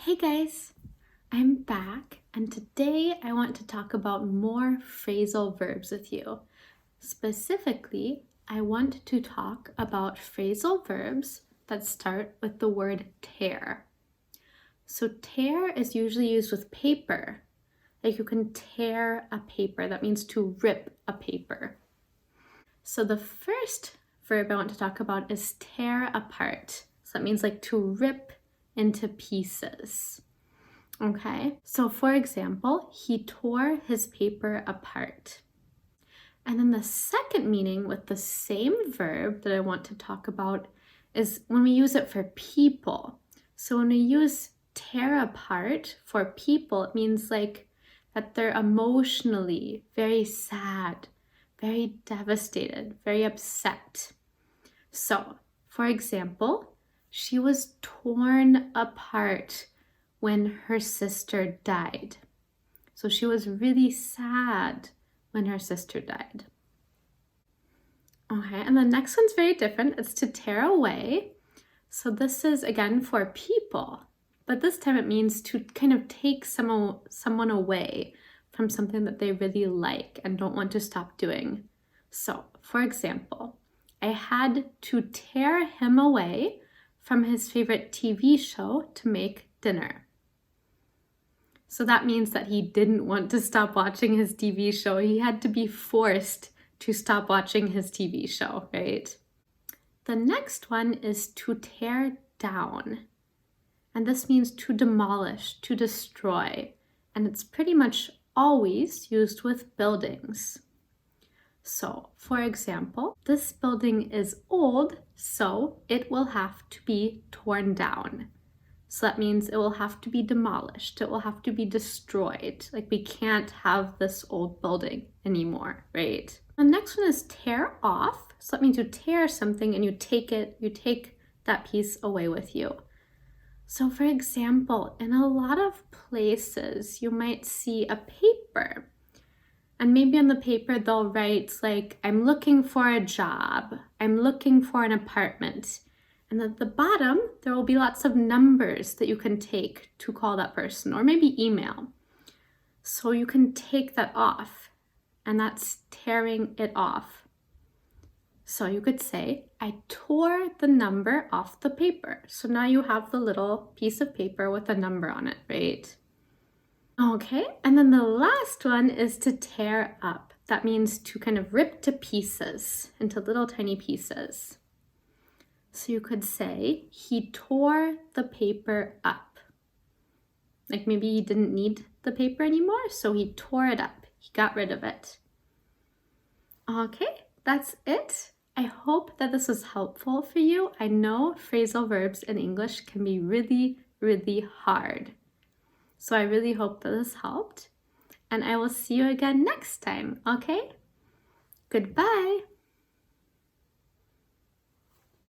Hey guys, I'm back and today I want to talk about more phrasal verbs with you. Specifically, I want to talk about phrasal verbs that start with the word tear. So tear is usually used with paper. Like you can tear a paper, that means to rip a paper. So the first verb I want to talk about is tear apart. So that means like to rip into pieces. Okay, so for example, he tore his paper apart. And then the second meaning with the same verb that I want to talk about is when we use it for people. So when we use tear apart for people, it means like that they're emotionally very sad, very devastated, very upset. So, for example, she was torn apart when her sister died. So she was really sad when her sister died. Okay, and the next one's very different. It's to tear away. So this is again for people, but this time it means to kind of take someone away from something that they really like and don't want to stop doing. So, for example, I had to tear him away from his favorite TV show to make dinner. So that means that he didn't want to stop watching his TV show. He had to be forced to stop watching his TV show, right? The next one is to tear down. And this means to demolish, to destroy. And it's pretty much always used with buildings. So, for example, this building is old, so it will have to be torn down. So that means it will have to be demolished. It will have to be destroyed. Like we can't have this old building anymore, right? The next one is tear off. So that means you tear something and you take that piece away with you. So for example, in a lot of places, you might see a paper. And maybe on the paper, they'll write like, I'm looking for a job. I'm looking for an apartment. And at the bottom, there will be lots of numbers that you can take to call that person, or maybe email. So you can take that off, and that's tearing it off. So you could say, I tore the number off the paper. So now you have the little piece of paper with a number on it, right? Okay, and then the last one is to tear up. That means to kind of rip to pieces, into little tiny pieces. So you could say, he tore the paper up. Like maybe he didn't need the paper anymore, so he tore it up. He got rid of it. Okay, that's it. I hope that this was helpful for you. I know phrasal verbs in English can be really, really hard. So I really hope that this helped. And I will see you again next time, okay? Goodbye.